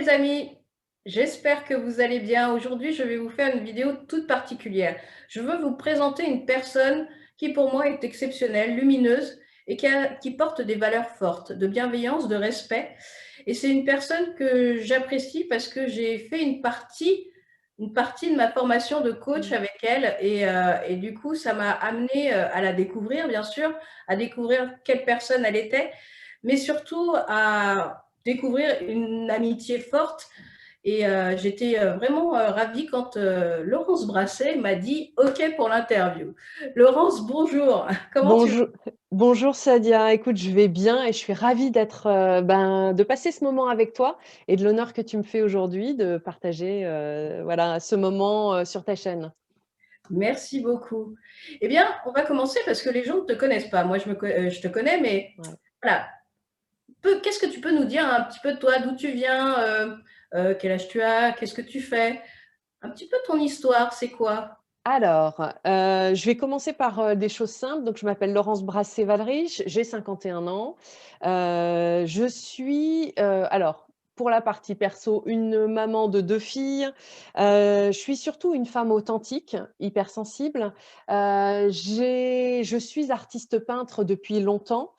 les amis, j'espère que vous allez bien. Aujourd'hui, je vais vous faire une vidéo toute particulière. Je veux vous présenter une personne qui pour moi est exceptionnelle, lumineuse et qui porte des valeurs fortes, de bienveillance, de respect. Et c'est une personne que j'apprécie parce que j'ai fait une partie de ma formation de coach Mmh. avec elle et du coup, ça m'a amené à la découvrir, bien sûr, à découvrir quelle personne elle était, mais surtout à découvrir une amitié forte. Et j'étais vraiment ravie quand Laurence Brasset m'a dit OK pour l'interview. Laurence, bonjour, comment tu vas? Bonjour, bonjour Sadia. Écoute, je vais bien et je suis ravie d'être, de passer ce moment avec toi et de l'honneur que tu me fais aujourd'hui de partager, voilà, ce moment, sur ta chaîne. Merci beaucoup. Eh bien, on va commencer parce que les gens ne te connaissent pas. Moi, je te connais, mais Ouais. voilà. Qu'est-ce que tu peux nous dire un petit peu de toi, d'où tu viens, quel âge tu as, qu'est-ce que tu fais? Un petit peu ton histoire, c'est quoi? Alors, je vais commencer par, des choses simples. Donc je m'appelle Laurence Brassé-Valrich, j'ai 51 ans. Je suis, alors pour la partie perso, une maman de 2 filles. Je suis surtout une femme authentique, hypersensible. Je suis artiste peintre depuis longtemps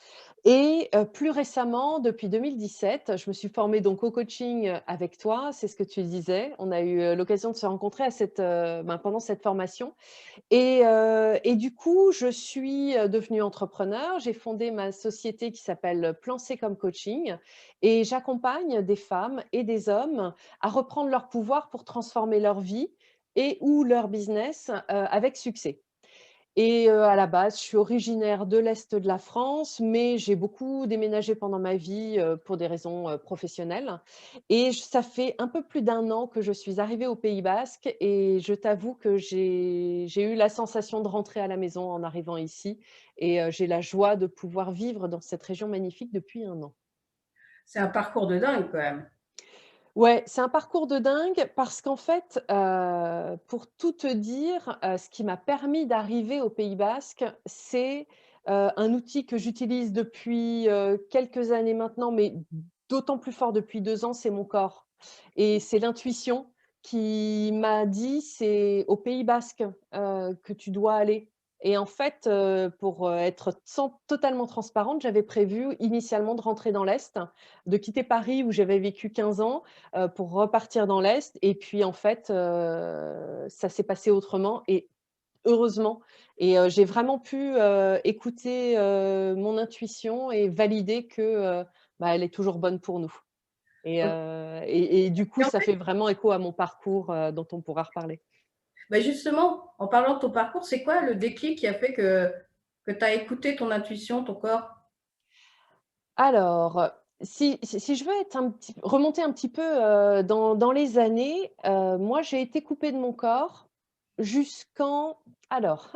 et plus récemment, depuis 2017, je me suis formée donc au coaching, avec toi, c'est ce que tu disais. On a eu, l'occasion de se rencontrer à pendant cette formation et du coup, je suis, devenue entrepreneur. J'ai fondé ma société qui s'appelle Plan C comme coaching et j'accompagne des femmes et des hommes à reprendre leur pouvoir pour transformer leur vie et ou leur business, avec succès. Et à la base, je suis originaire de l'est de la France, mais j'ai beaucoup déménagé pendant ma vie, pour des raisons, professionnelles et ça fait un peu plus d'un an que je suis arrivée au Pays basque et je t'avoue que j'ai eu la sensation de rentrer à la maison en arrivant ici et j'ai la joie de pouvoir vivre dans cette région magnifique depuis un an. C'est un parcours de dingue quand même. Ouais, c'est un parcours de dingue parce qu'en fait, pour tout te dire, ce qui m'a permis d'arriver au Pays basque, c'est, un outil que j'utilise depuis, quelques années maintenant, mais d'autant plus fort depuis 2 ans, c'est mon corps et c'est l'intuition qui m'a dit: «C'est au Pays basque, que tu dois aller» et en fait, pour, être totalement transparente, j'avais prévu initialement de rentrer dans l'Est, de quitter Paris où j'avais vécu 15 ans pour repartir dans l'Est et puis en fait, ça s'est passé autrement et heureusement et j'ai vraiment pu, écouter, mon intuition et valider que, elle est toujours bonne pour nous OK. et du coup, Et en ça fait, fait vraiment écho à mon parcours, dont on pourra reparler. bah, justement, en parlant de ton parcours, c'est quoi le déclic qui a fait que tu as écouté ton intuition, ton corps? Alors, si je veux être remonter un petit peu, dans les années, moi j'ai été coupée de mon corps jusqu'en alors,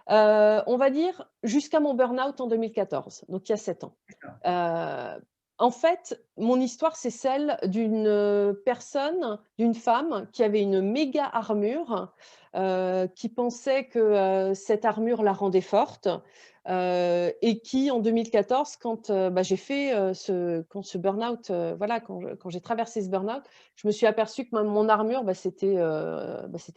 on va dire jusqu'à mon burn-out en 2014, donc il y a 7 ans. D'accord. En fait, mon histoire, c'est celle d'une, personne, d'une femme qui avait une méga armure, qui pensait que, cette armure la rendait forte, et qui en 2014 quand, j'ai fait, ce burn-out, voilà, quand j'ai traversé ce burn-out, je me suis aperçue que mon armure, c'était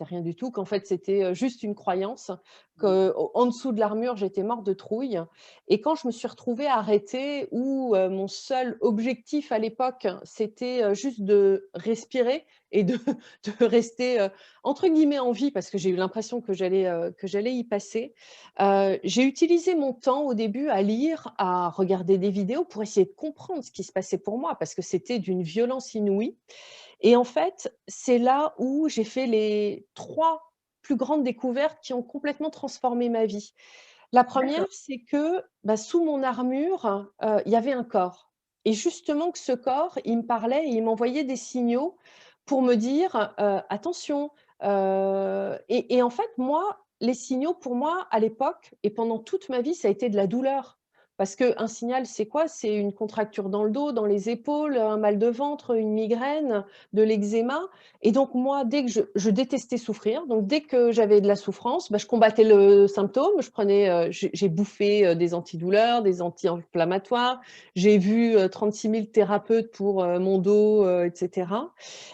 rien du tout, qu'en fait, c'était, juste une croyance, qu'en dessous de l'armure, j'étais morte de trouille et quand je me suis retrouvée arrêtée où, mon seul objectif à l'époque, c'était, juste de respirer et de de rester, entre guillemets «en vie» parce que j'ai eu l'impression que j'allais y passer. J'ai utilisé mon temps au début à lire, à regarder des vidéos pour essayer de comprendre ce qui se passait pour moi parce que c'était d'une violence inouïe et en fait, c'est là où j'ai fait les 3 plus grandes découvertes qui ont complètement transformé ma vie. La première, D'accord. c'est que, sous mon armure, il y avait un corps et justement que ce corps, il me parlait et il m'envoyait des signaux pour me dire, «Attention», et en fait, moi, les signaux pour moi, à l'époque et pendant toute ma vie, ça a été de la douleur. Parce qu'un signal, c'est quoi? C'est une contracture dans le dos, dans les épaules, un mal de ventre, une migraine, de l'eczéma. Et donc moi, dès que je détestais souffrir, donc dès que j'avais de la souffrance, bah, je combattais le symptôme. Je prenais, j'ai bouffé des antidouleurs, des anti-inflammatoires. J'ai vu 36 000 thérapeutes pour mon dos, etc.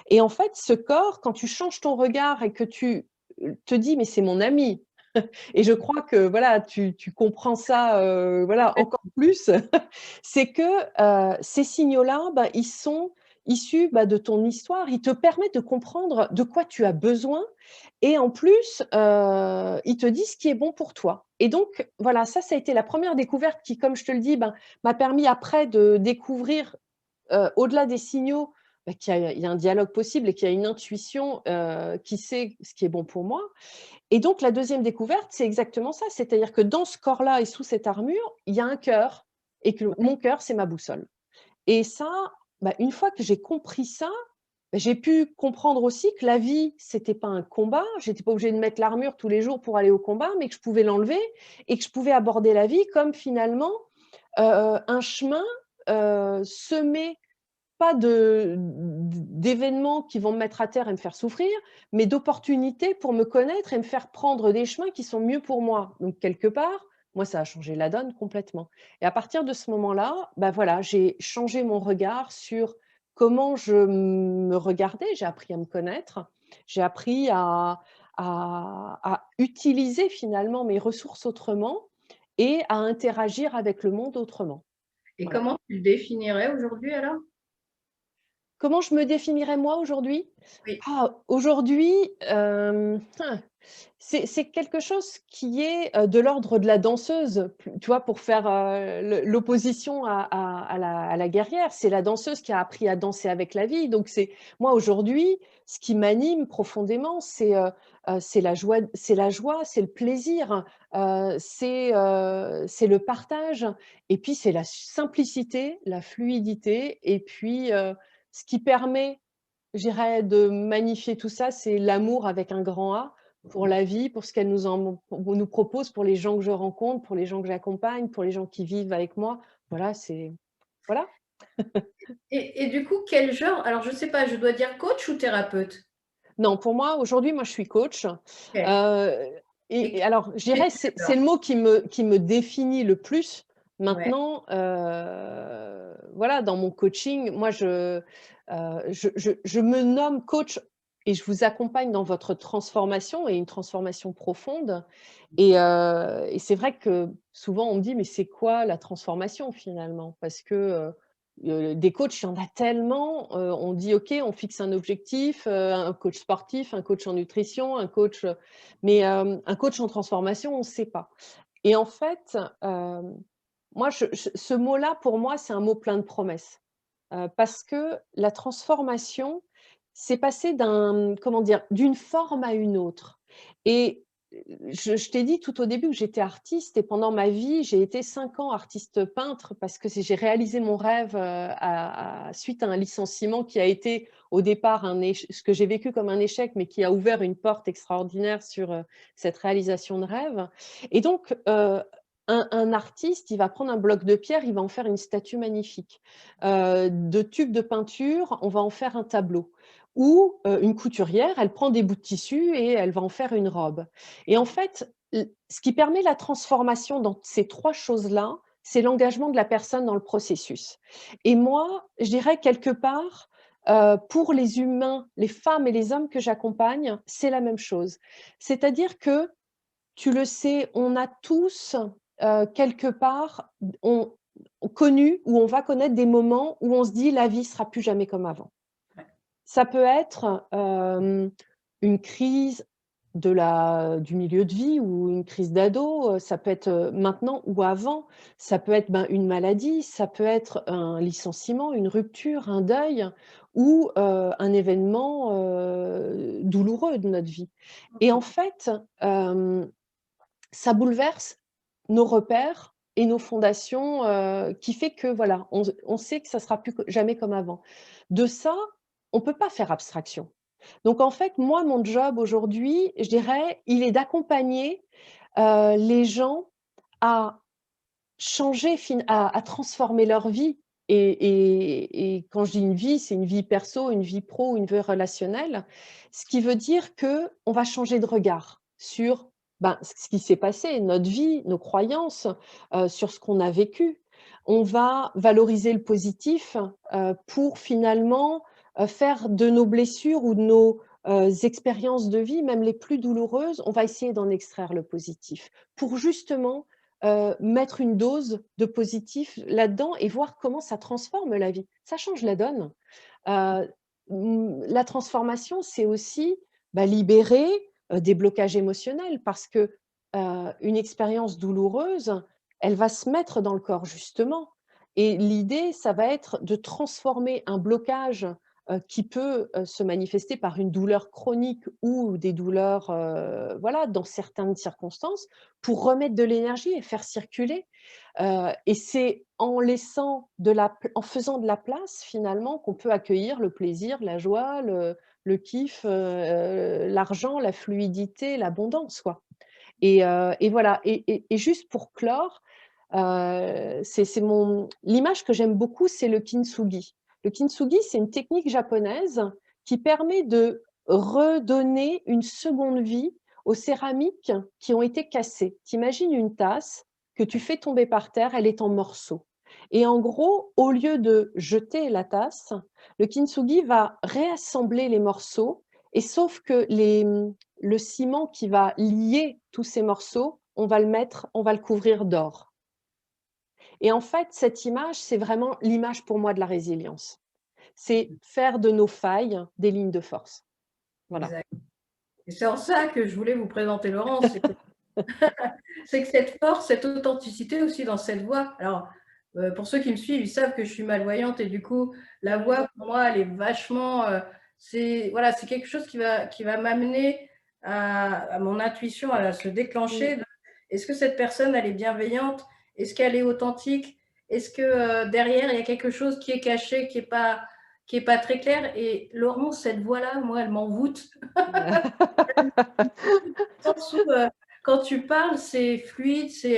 Et en fait, ce corps, quand tu changes ton regard et que tu te dis, mais c'est mon ami. Et je crois que voilà, tu comprends ça voilà, encore plus. C'est que ces signaux-là, bah, ils sont issus bah, de ton histoire. Ils te permettent de comprendre de quoi tu as besoin et en plus, ils te disent ce qui est bon pour toi. Et donc, voilà, ça a été la première découverte qui, comme je te le dis, ben, m'a permis après de découvrir au-delà des signaux, bah, il y a un dialogue possible et qu'il y a une intuition qui sait ce qui est bon pour moi. Et donc la deuxième découverte, c'est exactement ça. C'est-à-dire que dans ce corps-là et sous cette armure, il y a un cœur et que mon cœur, c'est ma boussole. Et ça, bah, une fois que j'ai compris ça, bah, j'ai pu comprendre aussi que la vie, c'était pas un combat. J'étais pas obligée de mettre l'armure tous les jours pour aller au combat, mais que je pouvais l'enlever et que je pouvais aborder la vie comme finalement un chemin semé pas d'événements qui vont me mettre à terre et me faire souffrir, mais d'opportunités pour me connaître et me faire prendre des chemins qui sont mieux pour moi. Donc quelque part, moi, ça a changé la donne complètement. Et à partir de ce moment-là, bah voilà, j'ai changé mon regard sur comment je me regardais. J'ai appris à me connaître. J'ai appris à utiliser finalement mes ressources autrement et à interagir avec le monde autrement. Et Voilà. comment tu le définirais aujourd'hui alors? Comment je me définirais moi aujourd'hui? Oui, Ah, aujourd'hui, c'est quelque chose qui est, de l'ordre de la danseuse, tu vois? Pour faire, l'opposition à la guerrière. C'est la danseuse qui a appris à danser avec la vie. Donc c'est moi aujourd'hui, ce qui m'anime profondément, c'est la joie, c'est le plaisir, c'est le partage et puis c'est la simplicité, la fluidité et puis, ce qui permet, je dirais, de magnifier tout ça, c'est l'amour avec un grand A, pour la vie, pour ce qu'elle nous propose, pour les gens que je rencontre, pour les gens que j'accompagne, pour les gens qui vivent avec moi. Voilà, c'est voilà. et du coup, quel genre alors je sais pas, je dois dire coach ou thérapeute? Non, pour moi, aujourd'hui, moi, je suis coach, OK. et alors, je Qu'est-ce dirais, que c'est alors? le mot qui me définit le plus. Ouais, Maintenant, voilà, dans mon coaching, moi, je me nomme coach et je vous accompagne dans votre transformation et une transformation profonde et c'est vrai que souvent on me dit: «Mais c'est quoi la transformation finalement?» parce que, des coachs, il y en a tellement, on dit: «OK, on fixe un objectif, un coach sportif, un coach en nutrition, un coach», mais un coach en transformation, on ne sait pas et en fait, moi ce mot-là pour moi, c'est un mot plein de promesses, parce que la transformation, c'est passer comment dire? D'une forme à une autre et je t'ai dit tout au début que j'étais artiste et pendant ma vie, j'ai été 5 ans artiste peintre parce que j'ai réalisé mon rêve, suite à un licenciement qui a été au départ ce que j'ai vécu comme un échec, mais qui a ouvert une porte extraordinaire sur, cette réalisation de rêve et donc un artiste, il va prendre un bloc de pierre, il va en faire une statue magnifique. De tubes de peinture, on va en faire un tableau ou une couturière, elle prend des bouts de tissu et elle va en faire une robe. Et en fait, ce qui permet la transformation dans ces 3 choses-là, c'est l'engagement de la personne dans le processus. Et moi, je dirais quelque part, pour les humains, les femmes et les hommes que j'accompagne, c'est la même chose. C'est-à-dire que, tu le sais, on a tous, quelque part, on connu ou on va connaître des moments où on se dit: «La vie sera plus jamais comme avant». ouais. Ça peut être, une crise du milieu de vie ou une crise d'ado, ça peut être, maintenant ou avant. Ça peut être, ben, une maladie, ça peut être un licenciement, une rupture, un deuil ou, un événement, douloureux de notre vie et en fait, ça bouleverse nos repères et nos fondations, qui fait que voilà, on sait que ça sera plus jamais comme avant. De ça, on peut pas faire abstraction. Donc en fait, moi, mon job aujourd'hui, je dirais, il est d'accompagner, les gens à changer, à transformer leur vie. Et quand je dis une vie, c'est une vie perso, une vie pro, une vie relationnelle, ce qui veut dire qu'on va changer de regard sur ce qui s'est passé, notre vie, nos croyances, sur ce qu'on a vécu. On va valoriser le positif pour finalement faire de nos blessures ou de nos expériences de vie, même les plus douloureuses, on va essayer d'en extraire le positif pour justement mettre une dose de positif là-dedans et voir comment ça transforme la vie. Ça change la donne. La transformation, c'est aussi libérer des blocages émotionnels parce que une expérience douloureuse, elle va se mettre dans le corps justement. Et l'idée, ça va être de transformer un blocage qui peut se manifester par une douleur chronique ou des douleurs voilà, dans certaines circonstances, pour remettre de l'énergie et faire circuler. Et c'est en en faisant de la place finalement qu'on peut accueillir le plaisir, la joie, le kiff, l'argent, la fluidité, l'abondance, quoi. Et voilà. Et juste pour clore, l'image que j'aime beaucoup, c'est le kintsugi. Le kintsugi, c'est une technique japonaise qui permet de redonner une seconde vie aux céramiques qui ont été cassées. T'imagines une tasse que tu fais tomber par terre, elle est en morceaux. Et en gros, au lieu de jeter la tasse, le kintsugi va réassembler les morceaux, et sauf que le ciment qui va lier tous ces morceaux, on va le couvrir d'or. Et en fait, cette image, c'est vraiment l'image pour moi de la résilience. C'est faire de nos failles des lignes de force. Voilà. Exact. Et c'est en ça que je voulais vous présenter Laurence, c'est que cette force, cette authenticité aussi dans cette voix. Alors, pour ceux qui me suivent, ils savent que je suis malvoyante et du coup, la voix, pour moi, elle est vachement… c'est voilà, c'est quelque chose qui va m'amener à mon intuition à se déclencher. Est-ce que cette personne, elle est bienveillante? Est-ce qu'elle est authentique? Est-ce que derrière, il y a quelque chose qui est caché, qui est pas très clair? Et Laurence, cette voix-là, moi, elle m'envoûte. Sens où, quand tu parles, c'est fluide, il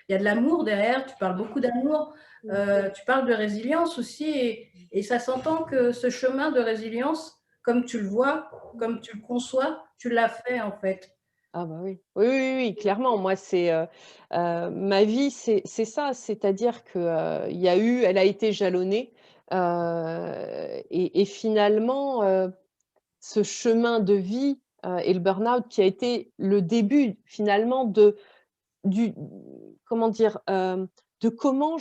y a de l'amour derrière, tu parles beaucoup d'amour, tu parles de résilience aussi, et ça s'entend que ce chemin de résilience, comme tu le vois, comme tu le conçois, tu l'as fait en fait. Ah bah oui. Oui, oui, oui, clairement. Moi, ma vie, c'est ça. C'est-à-dire que, elle a été jalonnée, et finalement, ce chemin de vie, et le burn-out qui a été le début finalement du comment dire? De comment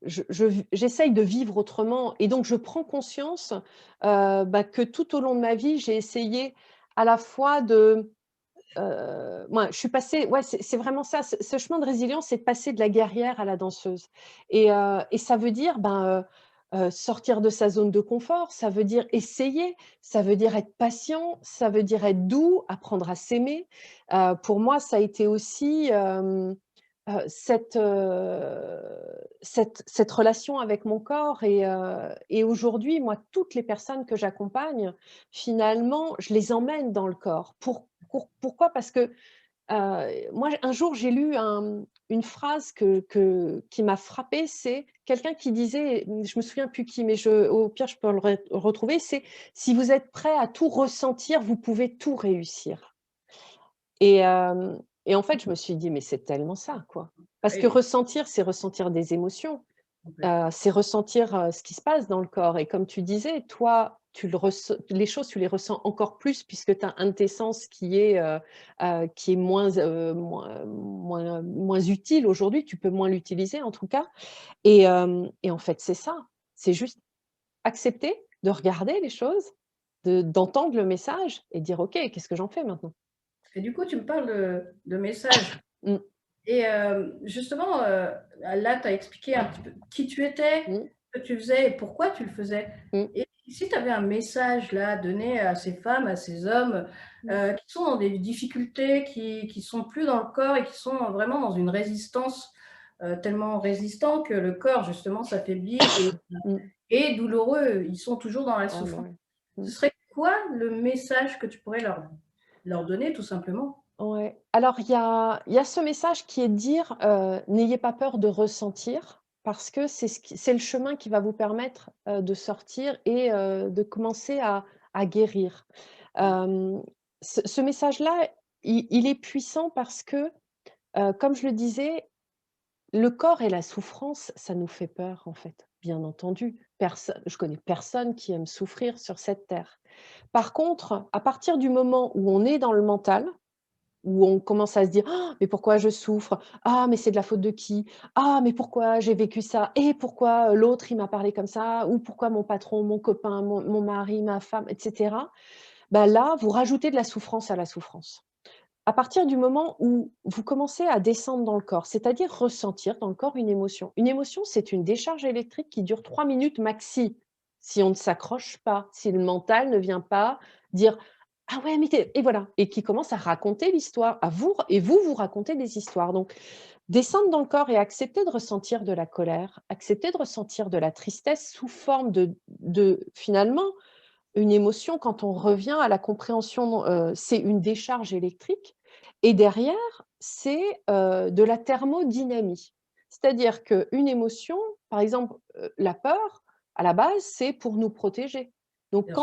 j'essaye de vivre autrement, et donc je prends conscience, que tout au long de ma vie, j'ai essayé à la fois moi, je suis passée, ouais, c'est vraiment ça, ce chemin de résilience, c'est de passer de la guerrière à la danseuse. Et ça veut dire, sortir de sa zone de confort, ça veut dire essayer, ça veut dire être patient, ça veut dire être doux, apprendre à s'aimer. Pour moi, ça a été aussi, cette relation avec mon corps, et aujourd'hui, moi, toutes les personnes que j'accompagne, finalement, je les emmène dans le corps. Pourquoi? Parce que, moi, un jour, j'ai lu une phrase qui m'a frappée, c'est quelqu'un qui disait, je me souviens plus qui, mais au pire, je peux le retrouver, c'est: «Si vous êtes prêt à tout ressentir, vous pouvez tout réussir». Et en fait, je me suis dit: «Mais c'est tellement ça, quoi». Parce que Oui, ressentir, c'est ressentir des émotions, complètement. c'est ressentir, ce qui se passe dans le corps, et comme tu disais, toi, les choses, tu les ressens encore plus puisque tu as un de tes sens qui est moins utile aujourd'hui, tu peux moins l'utiliser en tout cas, et en fait, c'est ça, c'est juste accepter de regarder les choses, d'entendre le message et dire: «OK, qu'est-ce que j'en fais maintenant?» Et du coup, tu me parles de messages. Mmh, Et justement, là, tu as expliqué un petit peu qui tu étais, mmh, ce que tu faisais et pourquoi tu le faisais. mmh, Et si tu avais un message là à donner à ces femmes, à ces hommes, mmh. qui sont dans des difficultés, qui sont plus dans le corps et qui sont vraiment dans une résistance, tellement résistant que le corps justement s'affaiblit Mmh. et douloureux, ils sont toujours dans la Ah bah, souffrance. ouais. Ce Mmh. serait quoi le message que tu pourrais leur donner tout simplement? Ouais. Alors il y a ce message qui est de dire, «N'ayez pas peur de ressentir», parce que c'est le chemin qui va vous permettre, de sortir et de commencer à guérir. Hem, ce message-là, il est puissant parce que, comme je le disais, le corps et la souffrance, ça nous fait peur, en fait, bien entendu. Je connais personne qui aime souffrir sur cette terre. Par contre, à partir du moment où on est dans le mental, où on commence à se dire: «Ah, mais pourquoi je souffre? Ah, mais c'est de la faute de qui? Ah, mais pourquoi j'ai vécu ça? Et pourquoi, l'autre il m'a parlé comme ça? Ou pourquoi mon patron, mon copain, mon mari, ma femme?» et cetera. Bah, là, vous rajoutez de la souffrance à la souffrance. À partir du moment où vous commencez à descendre dans le corps, c'est-à-dire ressentir dans le corps une émotion. Une émotion, c'est une décharge électrique qui dure 3 minutes maxi, si on ne s'accroche pas, si le mental ne vient pas dire: «Ah ouais, mais tu et voilà» et qui commence à raconter l'histoire à vous et vous racontez des histoires. Donc descendre dans le corps et accepter de ressentir de la colère, accepter de ressentir de la tristesse sous forme de finalement, une émotion quand on revient à la compréhension, c'est une décharge électrique et derrière, c'est, de la thermodynamie. C'est-à-dire qu'une émotion, par exemple, la peur, à la base, c'est pour nous protéger. Donc Bien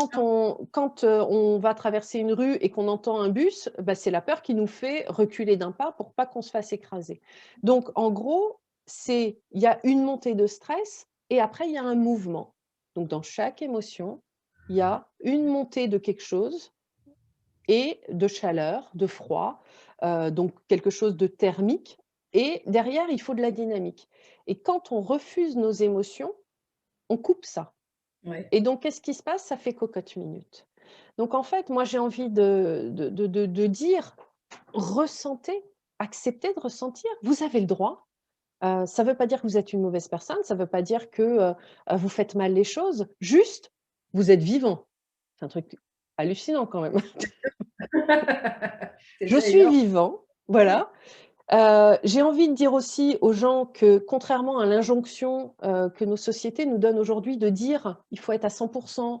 quand sûr. on va traverser une rue et qu'on entend un bus, bah, c'est la peur qui nous fait reculer d'un pas pour pas qu'on se fasse écraser. Donc en gros, il y a une montée de stress et après il y a un mouvement. Donc dans chaque émotion, il y a une montée de quelque chose et de chaleur, de froid, donc quelque chose de thermique et derrière, il faut de la dynamique et quand on refuse nos émotions, on coupe ça Ouais. et donc qu'est-ce qui se passe? Ça fait cocotte minute. Donc en fait, moi, j'ai envie de dire: «Ressentez, acceptez de ressentir, vous avez le droit». Ça ne veut pas dire que vous êtes une mauvaise personne, ça ne veut pas dire que, vous faites mal les choses, juste, vous êtes vivant. C'est un truc hallucinant quand même. C'est Je déjà suis énorme. vivant, voilà. J'ai envie de dire aussi aux gens que contrairement à l'injonction, que nos sociétés nous donnent aujourd'hui de dire: «Il faut être à 100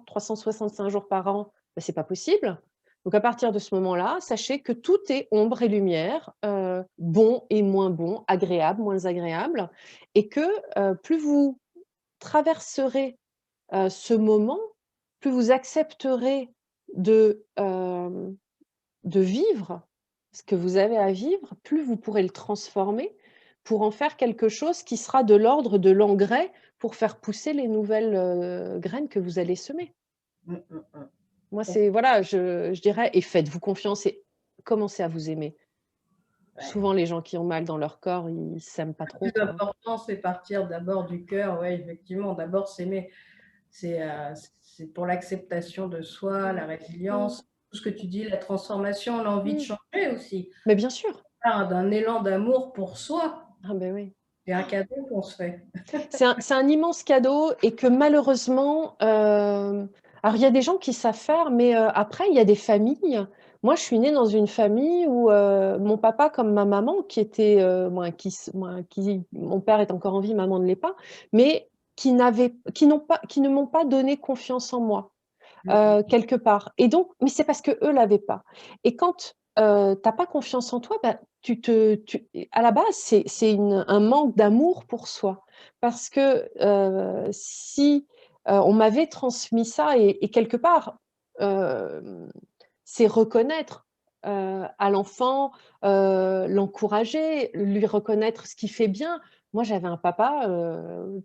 365 jours par an», bah, c'est pas possible. Donc à partir de ce moment-là, sachez que tout est ombre et lumière, bon et moins bon, agréable, moins agréable et que, plus vous traverserez, ce moment, plus vous accepterez de, de vivre ce que vous avez à vivre, plus vous pourrez le transformer pour en faire quelque chose qui sera de l'ordre de l'engrais pour faire pousser les nouvelles, graines que vous allez semer. Mmh, mmh, mmh. Moi, Donc, c'est voilà, je dirais et faites-vous confiance et commencez à vous aimer. ouais. Souvent, les gens qui ont mal dans leur corps, ils s'aiment pas Le trop, plus quoi, hein. important, c'est partir d'abord du cœur, ouais, effectivement, d'abord s'aimer. C'est pour l'acceptation de soi, la Mmh. résilience, tout ce que tu dis, la transformation, l'envie de Mmh. changer aussi. Mais bien sûr. D'un élan d'amour pour soi. Ah ben oui. C'est un cadeau qu'on se fait. C'est un immense cadeau et que malheureusement, alors il y a des gens qui savent faire, mais après il y a des familles. Moi, je suis née dans une famille où, mon papa comme ma maman qui étaient, qui mon père est encore en vie, maman ne l'est pas, mais qui ne m'ont pas donné confiance en moi Mmh mh. quelque part et donc mais c'est parce qu'eux l'avaient pas et quand, tu as pas confiance en toi, bah, à la base, c'est un manque d'amour pour soi parce que, si, on m'avait transmis ça et quelque part, c'est reconnaître, à l'enfant, l'encourager, lui reconnaître ce qu'il fait bien. Moi, j'avais un papa,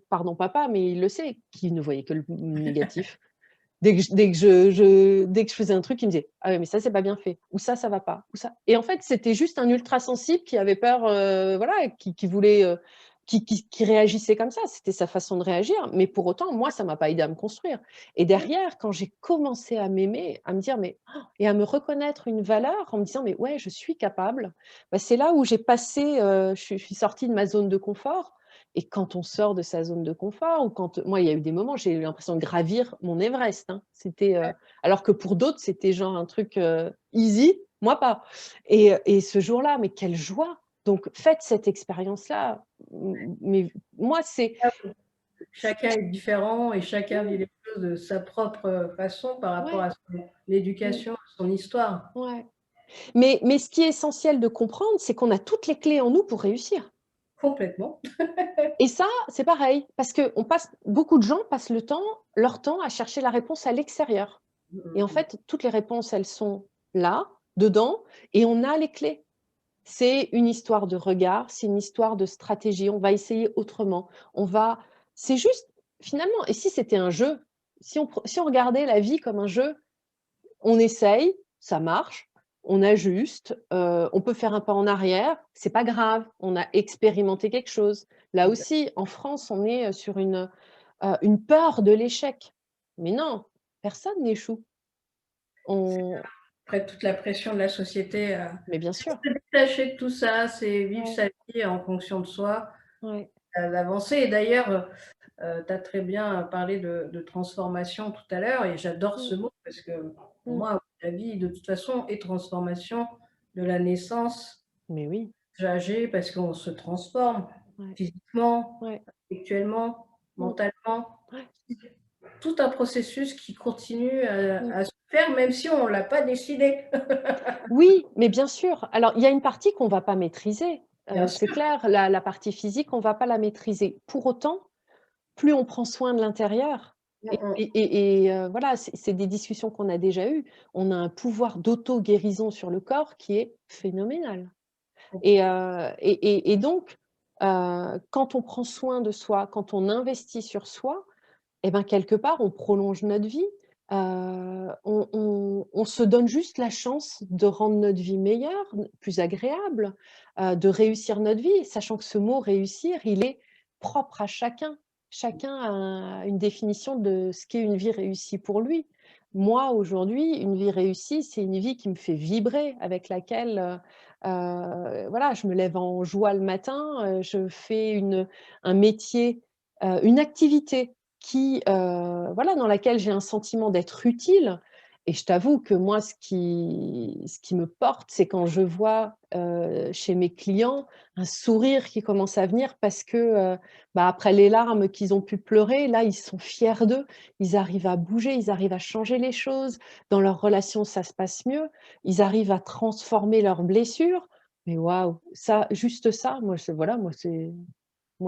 pardon papa, mais il le sait, qui ne voyait que le négatif. Dès que je faisais un truc, il me disait: «Ah ouais, mais ça, c'est pas bien fait» ou ça va pas» ou ça et en fait, c'était juste un ultra sensible qui avait peur, voilà, qui voulait, qui réagissait comme ça. C'était sa façon de réagir, mais pour autant, moi, ça m'a pas aidé à me construire et derrière, quand j'ai commencé à m'aimer, à me dire: «Mais» et à me reconnaître une valeur en me disant: «Mais ouais, je suis capable», bah, c'est là où j'ai passé, je suis sortie de ma zone de confort et quand on sort de sa zone de confort ou quand moi, il y a eu des moments, j'ai eu l'impression de gravir mon Everest, hein. C'était, alors que pour d'autres, c'était genre un truc, easy, moi pas et ce jour-là, mais quelle joie! Donc faites cette expérience-là, mais moi, Chacun est différent et chacun vit mmh, les choses de sa propre, façon par rapport ouais, à son mmh, l'éducation, à son histoire. ouais. Mais ce qui est essentiel de comprendre, c'est qu'on a toutes les clés en nous pour réussir. Complètement. Et ça, c'est pareil, parce que beaucoup de gens passent leur temps à chercher la réponse à l'extérieur. Mmh, Et en mmh. fait, toutes les réponses, elles sont là, dedans, et on a les clés. C'est une histoire de regard, c'est une histoire de stratégie. On va essayer autrement. C'est juste, finalement, et si c'était un jeu, si on regardait la vie comme un jeu, on essaye, ça marche, on ajuste, on peut faire un pas en arrière, c'est pas grave, on a expérimenté quelque chose. Là Exact. aussi, en France, on est, sur une peur de l'échec. Mais non, personne n'échoue. On Après toute la pression de la société, mais bien c'est sûr. se détacher de tout ça, c'est vivre Ouais, sa vie en fonction de soi, ouais. d'avancer et d'ailleurs, tu as très bien parlé de transformation tout à l'heure et j'adore Mmh, ce mot parce que pour mmh. moi, la vie de toute façon est transformation de la naissance Mais oui, âgée parce qu'on se transforme ouais, physiquement, ouais. intellectuellement, Mmh, mentalement. ouais, Tout un processus qui continue mmh. à se faire même si on ne l'a pas décidé. Oui, mais bien sûr. Alors, il y a une partie qu'on va pas maîtriser, Bien c'est sûr. clair, la partie physique, on va pas la maîtriser. Pour autant, plus on prend soin de l'intérieur Mmh mh. voilà, c'est des discussions qu'on a déjà eues. On a un pouvoir d'auto-guérison sur le corps qui est phénoménal donc quand on prend soin de soi, quand on investit sur soi, et ben, quelque part, on prolonge notre vie. On se donne juste la chance de rendre notre vie meilleure, plus agréable, de réussir notre vie, sachant que ce mot «réussir», il est propre à chacun. Chacun a une définition de ce qu'est une vie réussie pour lui. Moi, aujourd'hui, une vie réussie, c'est une vie qui me fait vibrer, avec laquelle, voilà, je me lève en joie le matin, je fais un métier, une activité voilà, dans laquelle j'ai un sentiment d'être utile et je t'avoue que moi, ce qui me porte, c'est quand je vois, chez mes clients, un sourire qui commence à venir parce que, après les larmes qu'ils ont pu pleurer, là, ils sont fiers d'eux. Ils arrivent à bouger, ils arrivent à changer les choses. Dans leurs relations, ça se passe mieux. Ils arrivent à transformer leurs blessures. Mais waouh, ça, juste ça, moi,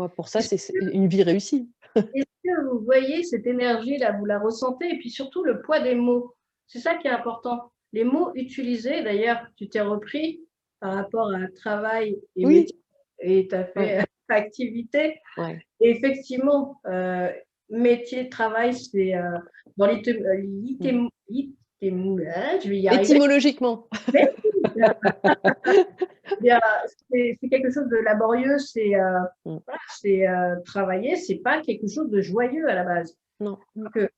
pour ça, c'est une vie réussie. Est-ce que vous voyez cette énergie-là, vous la ressentez? Et puis surtout le poids des mots. C'est ça qui est important. Les mots utilisés, d'ailleurs, tu t'es repris par rapport à travail et Oui, métier et tu as fait ouais, activité. ouais. Et effectivement, métier, travail, c'est dans Mmh. je vais y arriver. Étymologiquement. Mais bien, c'est quelque chose de laborieux, Mmh. voilà, travailler, c'est pas quelque chose de joyeux à la base. Non, Alors que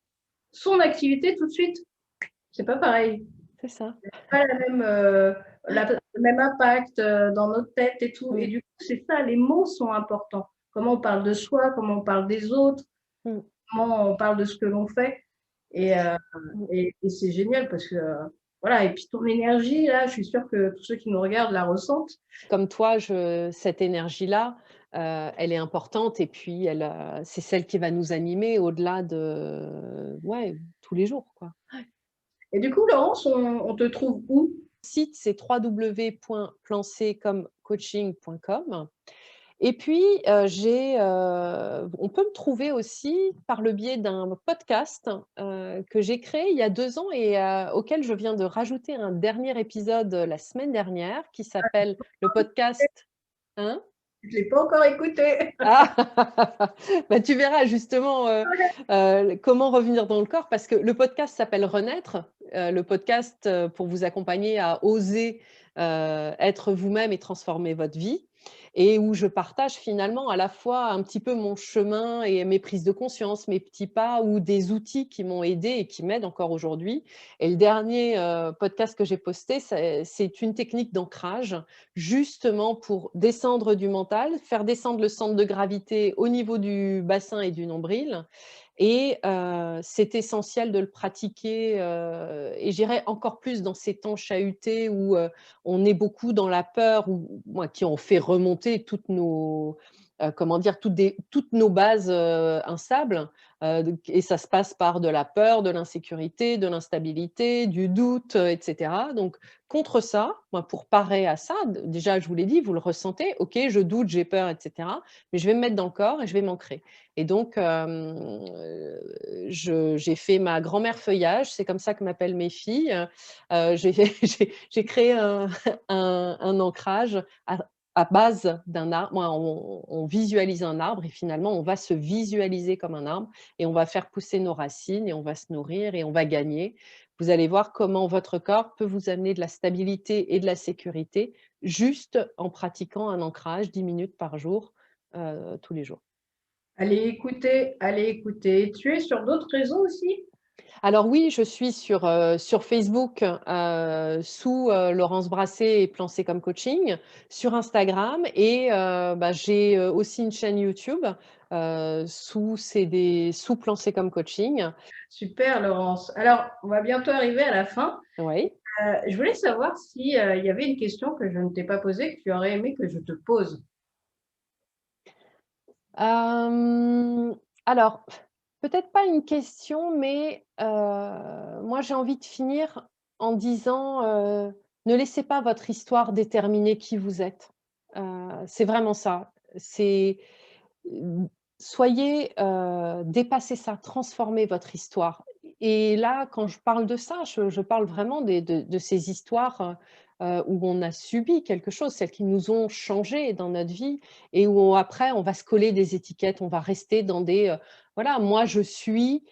son activité tout de suite, c'est pas pareil. c'est ça. Pas la même, le même impact, dans notre tête et tout et Mmh, du coup, c'est ça, les mots sont importants. Comment on parle de soi, comment on parle des autres, mmh, comment on parle de ce que l'on fait et heu mmh. et c'est génial parce que, voilà et puis ton énergie là, je suis sûre que tous ceux qui nous regardent la ressentent. Comme toi, cette énergie-là, elle est importante et puis c'est celle qui va nous animer au-delà de ouais, tous les jours, quoi. Et du coup, Laurence, on te trouve où? Le site, c'est www.plancetcomecoaching.com. Et puis, on peut me trouver aussi par le biais d'un podcast, que j'ai créé il y a 2 ans et auquel je viens de rajouter un dernier épisode, la semaine dernière qui s'appelle le podcast hein? Je l'ai pas encore écouté. Ah! Bah, tu verras justement, comment revenir dans le corps parce que le podcast s'appelle «Renaître», le podcast, pour vous accompagner à oser, être vous-même et transformer votre vie et où je partage finalement à la fois un petit peu mon chemin et mes prises de conscience, mes petits pas ou des outils qui m'ont aidée et qui m'aident encore aujourd'hui et le dernier, podcast que j'ai posté, c'est une technique d'ancrage justement pour descendre du mental, faire descendre le centre de gravité au niveau du bassin et du nombril et c'est essentiel de le pratiquer, et j'irais encore plus dans ces temps chahutés où, on est beaucoup dans la peur ou moi qui ont fait remonter toutes comment dire, toutes nos bases, instables, et ça se passe par de la peur, de l'insécurité, de l'instabilité, du doute, et cetera. Donc contre ça, moi, pour parer à ça, déjà, je vous l'ai dit, vous le ressentez: «OK, je doute, j'ai peur, et cetera, mais je vais me mettre dans le corps et je vais m'ancrer». Et donc je j'ai fait ma grand-mère feuillage, c'est comme ça que m'appellent mes filles. J'ai j'ai créé un ancrage à base d'un arbre. Moi, on visualise un arbre et finalement, on va se visualiser comme un arbre et on va faire pousser nos racines et on va se nourrir et on va gagner. Vous allez voir comment votre corps peut vous amener de la stabilité et de la sécurité juste en pratiquant un ancrage 10 minutes par jour, tous les jours. Allez écouter, allez écouter. Tu es sur d'autres réseaux aussi? Alors oui, je suis sur Facebook, sous, Laurence Brassé et Plan C comme coaching, sur Instagram et bah, j'ai, aussi une chaîne YouTube, sous Plan C comme coaching. Super, Laurence. Alors, on va bientôt arriver à la fin. Oui. Je voulais savoir si, il y avait une question que je ne t'ai pas posée, que tu aurais aimé que je te pose. Hem, alors, peut-être pas une question, mais moi j'ai envie de finir en disant, ne laissez pas votre histoire déterminer qui vous êtes. C'est vraiment ça. C'est Mmh, soyez, dépassez ça, transformez votre histoire. Et là, quand je parle de ça, je parle vraiment de ces histoires, où on a subi quelque chose, celles qui nous ont changé dans notre vie et où après on va se coller des étiquettes, on va rester dans des, voilà, moi je suis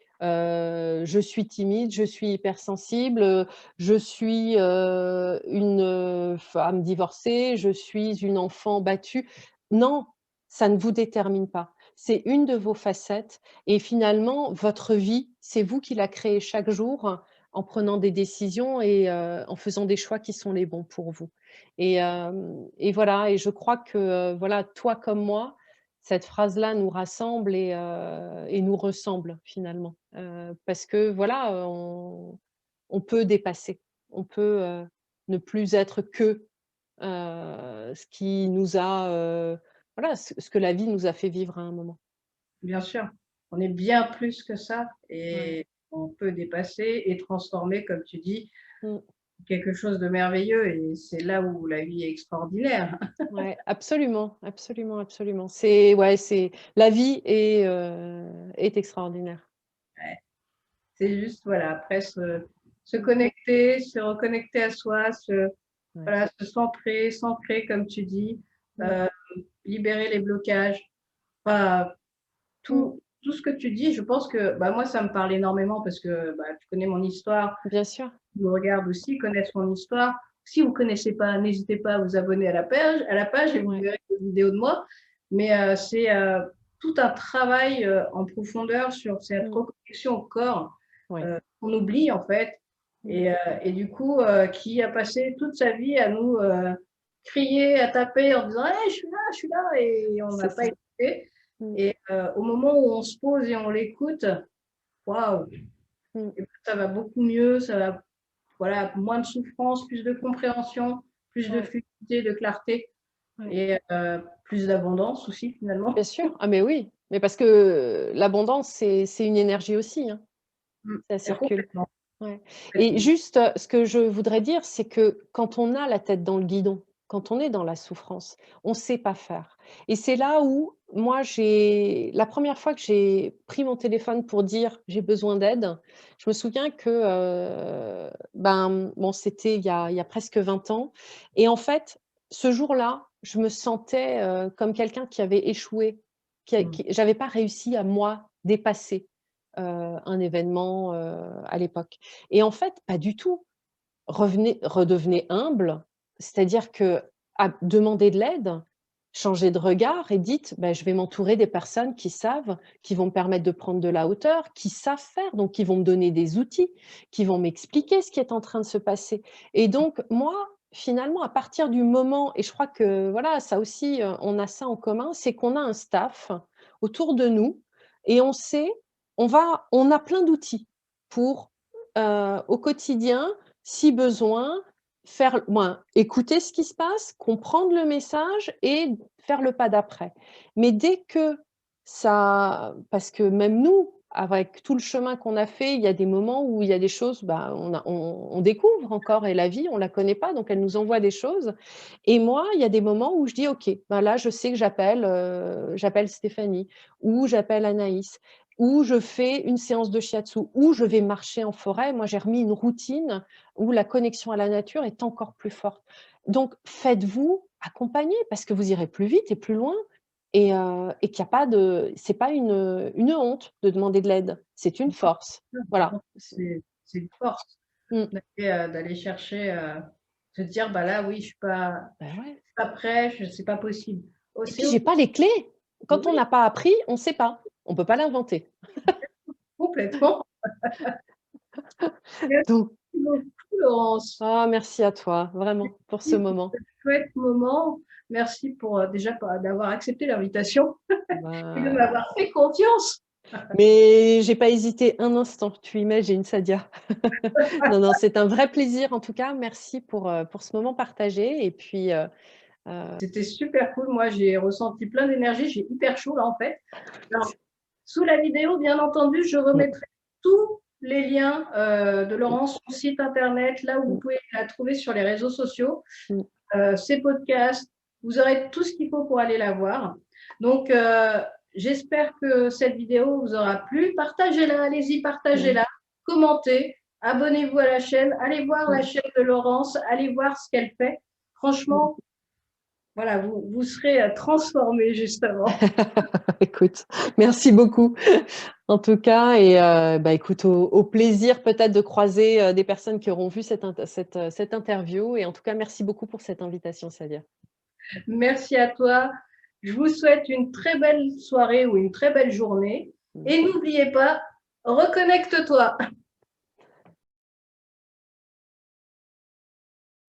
timide, je suis hypersensible, je suis, une, femme divorcée, je suis une enfant battue. Non, ça ne vous détermine pas. C'est une de vos facettes et finalement, votre vie, c'est vous qui la créez chaque jour en prenant des décisions et en faisant des choix qui sont les bons pour vous. Et voilà, et je crois que, voilà, toi comme moi, cette phrase-là nous rassemble et nous ressemble finalement. Parce que voilà, on peut dépasser. On peut, ne plus être que, ce qui nous a, voilà, ce que la vie nous a fait vivre à un moment. Bien sûr, on est bien plus que ça Ouais. et on peut dépasser et transformer, comme tu dis, Mmh. quelque chose de merveilleux et c'est là où la vie est extraordinaire. Ouais, absolument, absolument, absolument. C'est ouais, c'est la vie est extraordinaire. Ouais, c'est juste, voilà, après se connecter, se reconnecter à soi, Ouais. voilà, se centrer comme tu dis, Mmh. heu, libérer les blocages. Enfin, Mmh. tout ce que tu dis, je pense que, bah, moi, ça me parle énormément parce que, bah, tu connais mon histoire, Bien sûr. tu me regardes aussi, connaissent mon histoire. Si vous ne connaissez pas, n'hésitez pas à vous abonner à la page et vous Ouais. verrez des vidéos de moi. Mais, c'est, tout un travail, en profondeur sur cette Mmh. reconnexion au corps, Ouais. qu'on oublie en fait Mmh. et du coup, qui a passé toute sa vie à nous, crier, à taper en disant: «Hey, je suis là» et on n'a C'est pas ça. écouté Mmh. et au moment où on se pose et on l'écoute, waouh! Mmh. Et ben, ça va beaucoup mieux, ça va, voilà, moins de souffrance, plus de compréhension, plus de Ouais. fluidité, de clarté Ouais. et plus d'abondance aussi Bien finalement. sûr. Ah mais oui, mais parce que l'abondance, c'est une énergie aussi, hein. Ça circule. Complètement, Ouais, et complètement. juste, ce que je voudrais dire, c'est que quand on a la tête dans le guidon, quand on est dans la souffrance, on ne sait pas faire et c'est là où moi j'ai la première fois que j'ai pris mon téléphone pour dire: «J'ai besoin d'aide», je me souviens que, ben, bon, c'était il y a presque 20 ans et en fait, ce jour-là, je me sentais, comme quelqu'un qui avait échoué, Mmh. qui j'avais pas réussi à moi dépasser un événement, à l'époque et en fait, pas du tout. Redevenez humble, c'est-à-dire que demandez de l'aide, changez de regard et dites: «Bah, je vais m'entourer des personnes qui savent, qui vont me permettre de prendre de la hauteur, qui savent faire, donc qui vont me donner des outils, qui vont m'expliquer ce qui est en train de se passer» et donc moi, finalement, à partir du moment et je crois que voilà, ça aussi, on a ça en commun, c'est qu'on a un staff autour de nous et on sait on a plein d'outils pour, au quotidien, si besoin, écouter ce qui se passe, comprendre le message et faire le pas d'après. Mais dès que ça, parce que même nous, avec tout le chemin qu'on a fait, il y a des moments où il y a des choses, on découvre encore, et la vie, on la connaît pas, donc elle nous envoie des choses. Et moi, il y a des moments où je dis, OK, là, je sais que j'appelle Stéphanie, ou j'appelle Anaïs, ou je fais une séance de shiatsu, ou je vais marcher en forêt. Moi, j'ai remis une routine où la connexion à la nature est encore plus forte. Donc, faites-vous accompagner parce que vous irez plus vite et plus loin, et qu'il n'y a pas de… C'est pas une honte de demander de l'aide, c'est une force. Voilà. C'est une force Mmh. d'aller chercher, se dire, bah là, oui, je suis Ouais. pas prêt, c'est pas possible. Et C'est puis, j'ai pas les clés. Quand on oui, n'a pas appris, on ne sait pas. On ne peut pas l'inventer. complètement. Merci Donc, beaucoup, Laurence. merci à toi, vraiment, pour ce Merci pour moment. ce chouette moment. Merci pour d'avoir accepté l'invitation et de Bah, m'avoir fait confiance. mais j'ai pas hésité un instant, tu imagines, Sadia. Non, non, c'est un vrai plaisir en tout cas. Merci pour ce moment partagé et puis, C'était super cool. Moi, j'ai ressenti plein d'énergie. J'ai hyper chaud là, en fait. Alors, sous la vidéo, bien entendu, je mmh, remettrai tous les liens de Laurence, son site internet, là où vous mmh, pouvez la trouver sur les réseaux sociaux, mmh. ses podcasts. Vous aurez tout ce qu'il faut pour aller la voir. Donc, j'espère que cette vidéo vous aura plu. Partagez-la, allez-y, Mmh. partagez-la, commentez, abonnez-vous à la chaîne, allez voir la Mmh. chaîne de Laurence, allez voir ce qu'elle fait. Mmh. Franchement, voilà, vous serez transformés, justement. Écoute, merci beaucoup en tout cas et écoute, au plaisir peut-être de croiser, des personnes qui auront vu cette interview et en tout cas merci beaucoup pour cette invitation, Sadia. Merci à toi. Je vous souhaite une très belle soirée ou une très belle journée. Mmh. Et n'oubliez pas, reconnecte-toi.